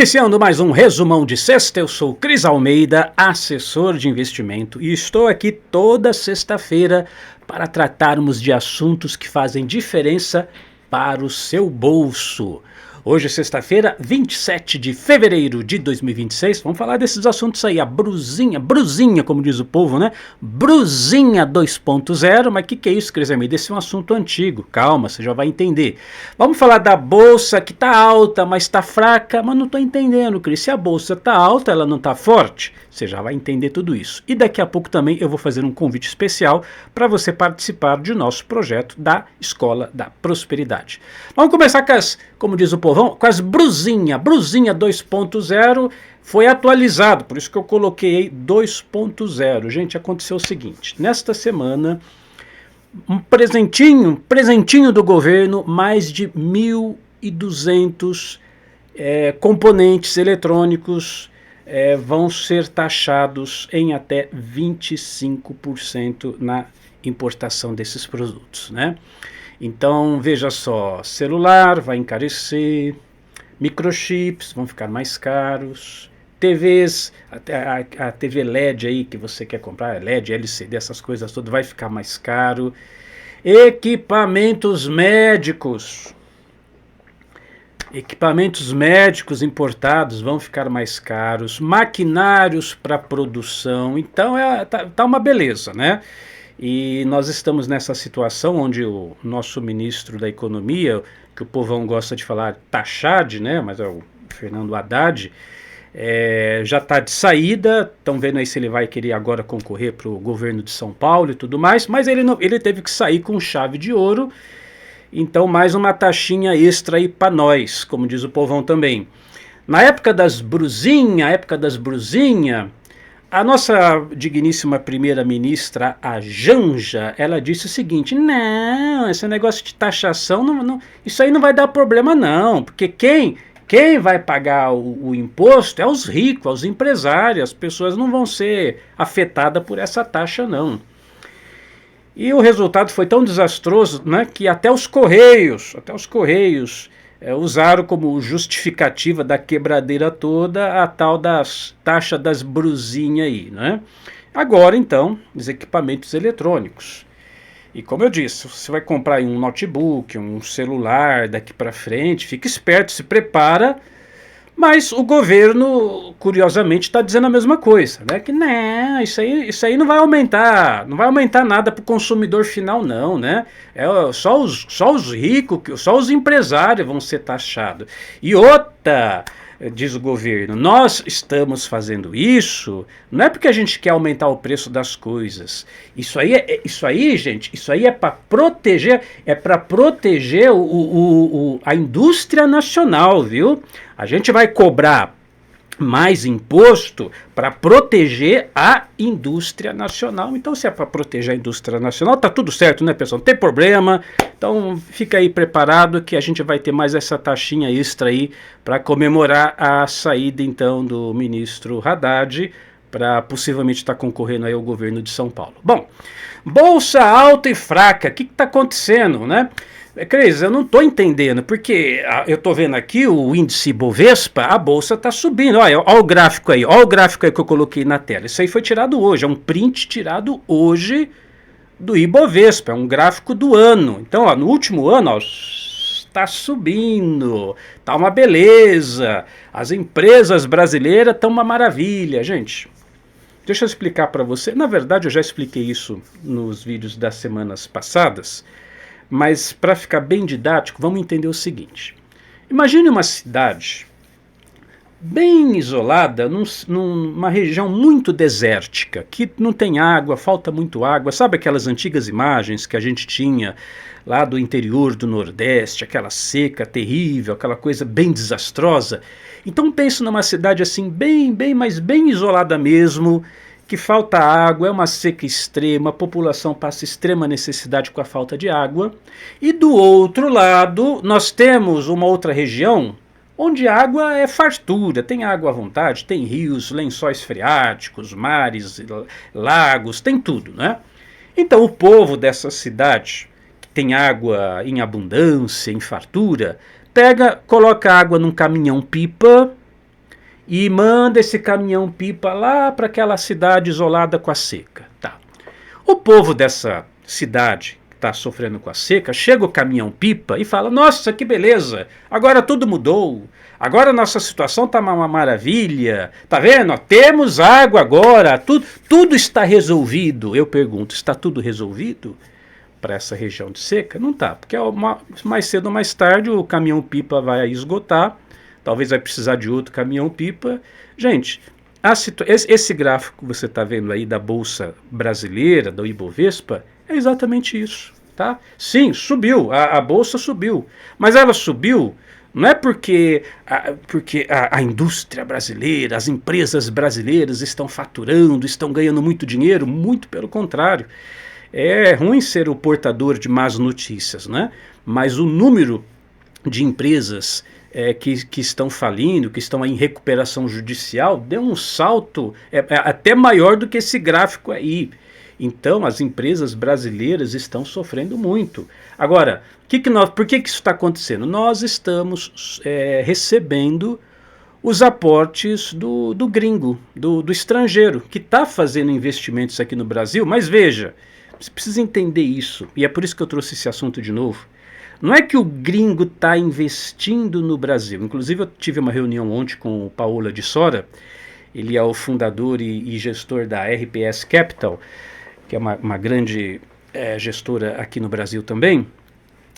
Iniciando mais um resumão de sexta, eu sou Cris Almeida, assessor de investimento, e estou aqui toda sexta-feira para tratarmos de assuntos que fazem diferença para o seu bolso. Hoje é sexta-feira, 27 de fevereiro de 2026, vamos falar desses assuntos aí, a brusinha, como diz o povo, né? Brusinha 2.0, mas o que é isso, Cris Almeida? Esse é um assunto antigo, calma, você já vai entender. Vamos falar da bolsa que está alta, mas está fraca, mas não estou entendendo, Cris, se a bolsa está alta, ela não está forte? Você já vai entender tudo isso. E daqui a pouco também eu vou fazer um convite especial para você participar de nosso projeto da Escola da Prosperidade. Vamos começar com as, como diz o povão, com as brusinha 2.0, foi atualizado, por isso que eu coloquei aí 2.0. Gente, aconteceu o seguinte, nesta semana, um presentinho do governo, mais de 1.200 componentes eletrônicos vão ser taxados em até 25% na importação desses produtos, né? Então, veja só, celular vai encarecer, microchips vão ficar mais caros, TVs, a TV LED aí que você quer comprar, LED, LCD, essas coisas todas, vai ficar mais caro. Equipamentos médicos importados vão ficar mais caros, maquinários para produção, então tá uma beleza, né? E nós estamos nessa situação onde o nosso ministro da Economia, que o povão gosta de falar Tachad, né? Mas é o Fernando Haddad, já está de saída, estão vendo aí se ele vai querer agora concorrer para o governo de São Paulo e tudo mais, mas ele teve que sair com chave de ouro. Então, mais uma taxinha extra aí para nós, como diz o povão também. Na época das brusinha, a nossa digníssima primeira-ministra, a Janja, ela disse o seguinte, não, esse negócio de taxação, isso aí não vai dar problema não, porque quem vai pagar o imposto é os ricos, os empresários, as pessoas não vão ser afetadas por essa taxa não. E o resultado foi tão desastroso, né, que até os Correios usaram como justificativa da quebradeira toda a tal das taxa das brusinhas aí, né? Agora, então, os equipamentos eletrônicos. E como eu disse, você vai comprar aí um notebook, um celular daqui para frente, fica esperto, se prepara. Mas o governo, curiosamente, está dizendo a mesma coisa, né? Que não, isso aí não vai aumentar nada para o consumidor final, não, né? Só os ricos, só os empresários vão ser taxados. E outra, diz o governo, nós estamos fazendo isso, não é porque a gente quer aumentar o preço das coisas. Isso aí, gente, é para proteger, a indústria nacional, viu? A gente vai cobrar mais imposto para proteger a indústria nacional. Então, se é para proteger a indústria nacional, tá tudo certo, né, pessoal? Não tem problema. Então, fica aí preparado que a gente vai ter mais essa taxinha extra aí para comemorar a saída, então, do ministro Haddad para possivelmente estar concorrendo aí ao governo de São Paulo. Bom, bolsa alta e fraca, o que está acontecendo, né? Cris, eu não estou entendendo, porque eu estou vendo aqui o índice Bovespa, a bolsa está subindo. Olha o gráfico aí que eu coloquei na tela. Isso aí foi tirado hoje, é um print tirado hoje do Ibovespa, é um gráfico do ano. Então, ó, no último ano, está subindo, está uma beleza. As empresas brasileiras estão uma maravilha, gente. Deixa eu explicar para você. Na verdade, eu já expliquei isso nos vídeos das semanas passadas. Mas para ficar bem didático, vamos entender o seguinte. Imagine uma cidade bem isolada, numa região muito desértica, que não tem água, falta muito água. Sabe aquelas antigas imagens que a gente tinha lá do interior do Nordeste, aquela seca terrível, aquela coisa bem desastrosa? Então pense numa cidade assim, mas bem isolada mesmo, que falta água, é uma seca extrema, a população passa extrema necessidade com a falta de água. E do outro lado, nós temos uma outra região onde a água é fartura, tem água à vontade, tem rios, lençóis freáticos, mares, lagos, tem tudo, né? Então o povo dessa cidade, que tem água em abundância, em fartura, coloca água num caminhão-pipa e manda esse caminhão-pipa lá para aquela cidade isolada com a seca. Tá. O povo dessa cidade que está sofrendo com a seca, chega o caminhão-pipa e fala, nossa, que beleza, agora tudo mudou, agora a nossa situação está uma maravilha, tá vendo? Temos água agora, tudo está resolvido. Eu pergunto, está tudo resolvido para essa região de seca? Não está, porque mais cedo ou mais tarde o caminhão-pipa vai esgotar, talvez vai precisar de outro caminhão-pipa. Gente, esse gráfico que você está vendo aí da Bolsa Brasileira, do Ibovespa, é exatamente isso. Tá? Sim, subiu, a Bolsa subiu, mas ela subiu não é porque a indústria brasileira, as empresas brasileiras estão faturando, estão ganhando muito dinheiro, muito pelo contrário. É ruim ser o portador de más notícias, né? Mas o número de empresas que estão falindo, que estão em recuperação judicial, deu um salto até maior do que esse gráfico aí. Então, as empresas brasileiras estão sofrendo muito. Agora, por que isso está acontecendo? Nós estamos recebendo os aportes do gringo, do estrangeiro, que está fazendo investimentos aqui no Brasil. Mas veja, você precisa entender isso, e é por isso que eu trouxe esse assunto de novo. Não é que o gringo está investindo no Brasil. Inclusive, eu tive uma reunião ontem com o Paulo de Sora, ele é o fundador e gestor da RPS Capital, que é uma grande gestora aqui no Brasil também,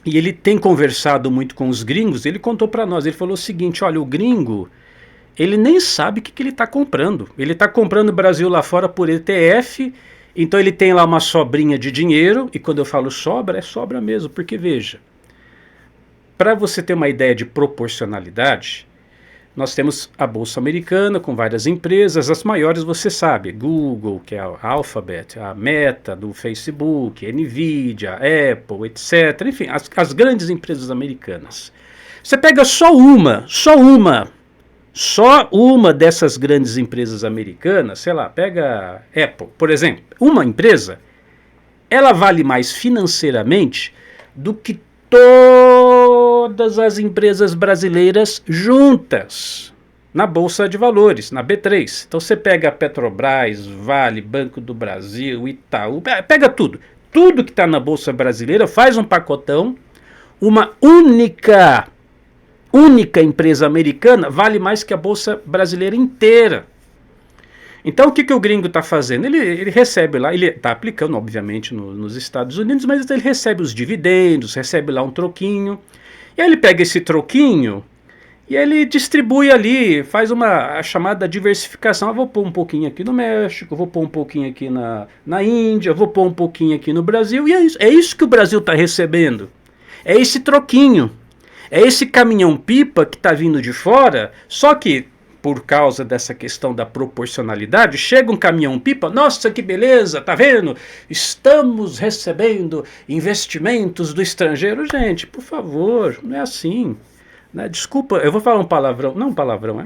e ele tem conversado muito com os gringos. Ele contou para nós, ele falou o seguinte, olha, o gringo, ele nem sabe o que ele está comprando. Ele está comprando o Brasil lá fora por ETF, então ele tem lá uma sobrinha de dinheiro, e quando eu falo sobra, é sobra mesmo, porque veja, para você ter uma ideia de proporcionalidade, nós temos a Bolsa Americana com várias empresas, as maiores você sabe, Google, que é a Alphabet, a Meta do Facebook, Nvidia, Apple, etc. Enfim, as grandes empresas americanas. Você pega só uma dessas grandes empresas americanas, sei lá, pega Apple, por exemplo, uma empresa, ela vale mais financeiramente do que todas as empresas brasileiras juntas na Bolsa de Valores, na B3. Então você pega a Petrobras, Vale, Banco do Brasil, Itaú, pega tudo que está na Bolsa Brasileira, faz um pacotão, uma única empresa americana vale mais que a Bolsa Brasileira inteira. Então o que o gringo está fazendo? Ele recebe lá, ele está aplicando obviamente nos Estados Unidos, mas ele recebe os dividendos, recebe lá um troquinho, e aí ele pega esse troquinho e ele distribui ali, faz a chamada diversificação. Eu vou pôr um pouquinho aqui no México, vou pôr um pouquinho aqui na Índia, vou pôr um pouquinho aqui no Brasil, e é isso que o Brasil está recebendo, é esse troquinho, é esse caminhão-pipa que está vindo de fora, só que por causa dessa questão da proporcionalidade, chega um caminhão-pipa, nossa, que beleza, tá vendo? Estamos recebendo investimentos do estrangeiro. Gente, por favor, não é assim. Né? Desculpa, eu vou falar um palavrão, não um palavrão, é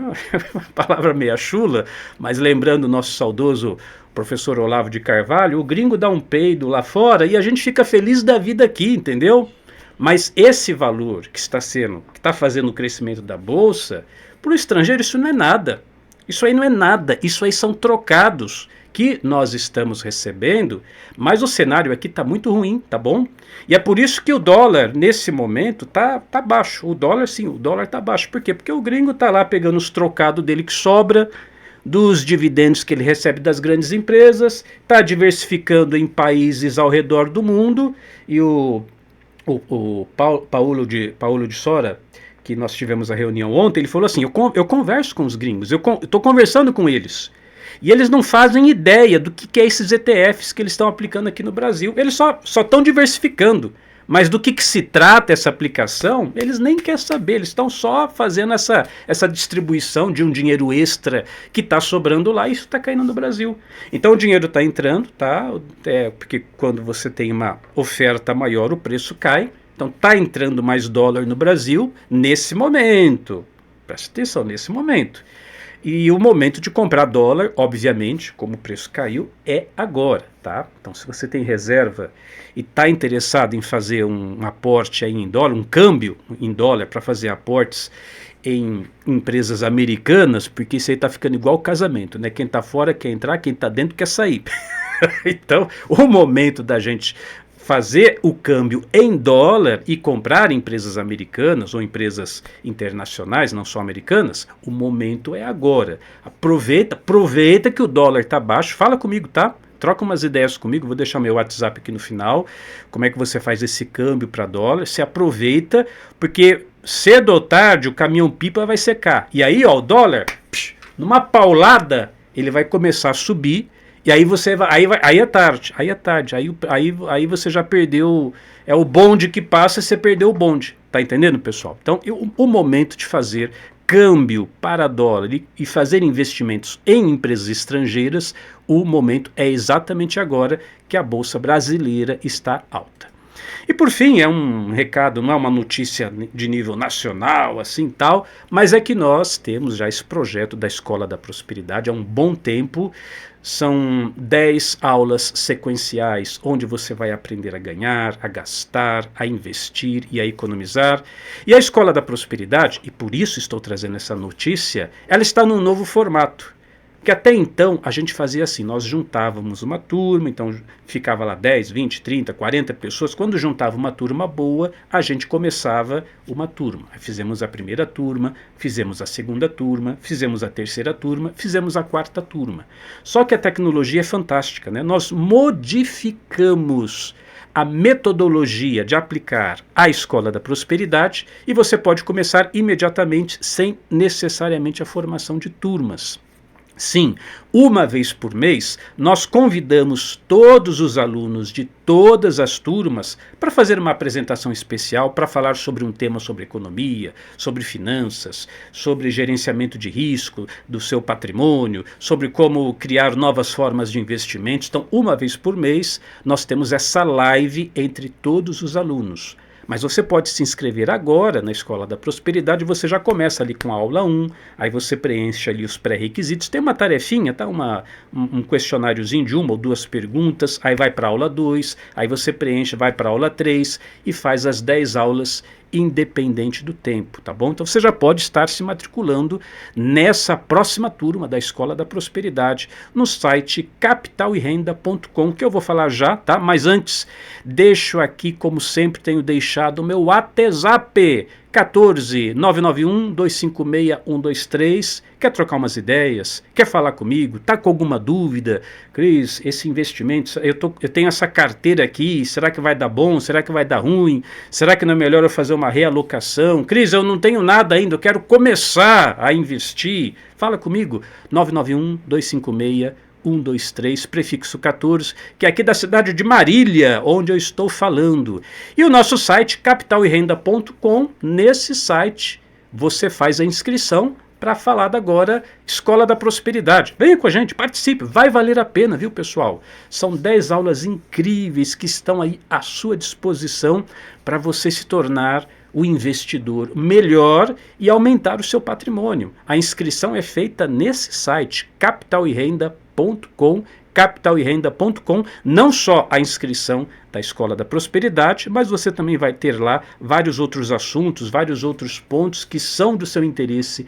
uma palavra meia chula, mas lembrando o nosso saudoso professor Olavo de Carvalho, o gringo dá um peido lá fora e a gente fica feliz da vida aqui, entendeu? Mas esse valor que está fazendo o crescimento da Bolsa, para o estrangeiro isso não é nada. Isso aí não é nada. Isso aí são trocados que nós estamos recebendo, mas o cenário aqui está muito ruim, tá bom? E é por isso que o dólar, nesse momento, tá baixo. O dólar está baixo. Por quê? Porque o gringo está lá pegando os trocados dele que sobra, dos dividendos que ele recebe das grandes empresas, está diversificando em países ao redor do mundo, e o Paulo de Sora, que nós tivemos a reunião ontem, ele falou assim, eu converso com os gringos, eu estou conversando com eles, e eles não fazem ideia do que é esses ETFs que eles estão aplicando aqui no Brasil. Eles só estão diversificando, mas do que se trata essa aplicação, eles nem querem saber, eles estão só fazendo essa distribuição de um dinheiro extra que está sobrando lá, e isso está caindo no Brasil. Então o dinheiro está entrando, tá? Porque quando você tem uma oferta maior, o preço cai. Então está entrando mais dólar no Brasil nesse momento. Presta atenção, nesse momento. E o momento de comprar dólar, obviamente, como o preço caiu, é agora, tá? Então se você tem reserva e está interessado em fazer um aporte aí em dólar, um câmbio em dólar para fazer aportes em empresas americanas, porque isso aí está ficando igual casamento, né? Quem está fora quer entrar, quem está dentro quer sair. Então, o momento da gente fazer o câmbio em dólar e comprar empresas americanas ou empresas internacionais, não só americanas, o momento é agora. Aproveita que o dólar está baixo, fala comigo, tá? Troca umas ideias comigo, vou deixar meu WhatsApp aqui no final, como é que você faz esse câmbio para dólar, se aproveita, porque cedo ou tarde o caminhão-pipa vai secar. E aí, ó, o dólar, numa paulada, ele vai começar a subir. E aí você aí é tarde, aí você já perdeu, é o bonde que passa e você perdeu o bonde, tá entendendo, pessoal? Então, o momento de fazer câmbio para dólar e fazer investimentos em empresas estrangeiras, o momento é exatamente agora que a Bolsa Brasileira está alta. E por fim, é um recado, não é uma notícia de nível nacional, assim tal, mas é que nós temos já esse projeto da Escola da Prosperidade há um bom tempo. São 10 aulas sequenciais, onde você vai aprender a ganhar, a gastar, a investir e a economizar. E a Escola da Prosperidade, e por isso estou trazendo essa notícia, ela está num novo formato. Que até então a gente fazia assim, nós juntávamos uma turma, então ficava lá 10, 20, 30, 40 pessoas. Quando juntava uma turma boa, a gente começava uma turma. Aí fizemos a primeira turma, fizemos a segunda turma, fizemos a terceira turma, fizemos a quarta turma. Só que a tecnologia é fantástica, né? Nós modificamos a metodologia de aplicar a Escola da Prosperidade e você pode começar imediatamente sem necessariamente a formação de turmas. Sim, uma vez por mês, nós convidamos todos os alunos de todas as turmas para fazer uma apresentação especial, para falar sobre um tema sobre economia, sobre finanças, sobre gerenciamento de risco do seu patrimônio, sobre como criar novas formas de investimentos. Então, uma vez por mês, nós temos essa live entre todos os alunos. Mas você pode se inscrever agora na Escola da Prosperidade, você já começa ali com a aula 1, aí você preenche ali os pré-requisitos, tem uma tarefinha, tá? Um questionáriozinho de 1 ou 2 perguntas, aí vai para a aula 2, aí você preenche, vai para a aula 3 e faz as 10 aulas independente do tempo, tá bom? Então você já pode estar se matriculando nessa próxima turma da Escola da Prosperidade no site capitalerenda.com, que eu vou falar já, tá? Mas antes, deixo aqui, como sempre tenho deixado, o meu WhatsApp 14 991 256 123. Quer trocar umas ideias? Quer falar comigo? Tá com alguma dúvida? Cris, esse investimento, eu tenho essa carteira aqui, será que vai dar bom? Será que vai dar ruim? Será que não é melhor eu fazer uma realocação? Cris, eu não tenho nada ainda, eu quero começar a investir. Fala comigo, 991 256 123, prefixo 14, que é aqui da cidade de Marília, onde eu estou falando. E o nosso site, capitalerenda.com, nesse site você faz a inscrição para falar agora Escola da Prosperidade. Venha com a gente, participe, vai valer a pena, viu, pessoal? São 10 aulas incríveis que estão aí à sua disposição para você se tornar o investidor melhor e aumentar o seu patrimônio. A inscrição é feita nesse site, capitalerenda.com, não só a inscrição da Escola da Prosperidade, mas você também vai ter lá vários outros assuntos, vários outros pontos que são do seu interesse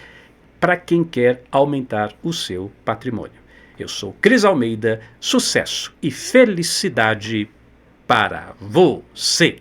para quem quer aumentar o seu patrimônio. Eu sou Cris Almeida, sucesso e felicidade para você!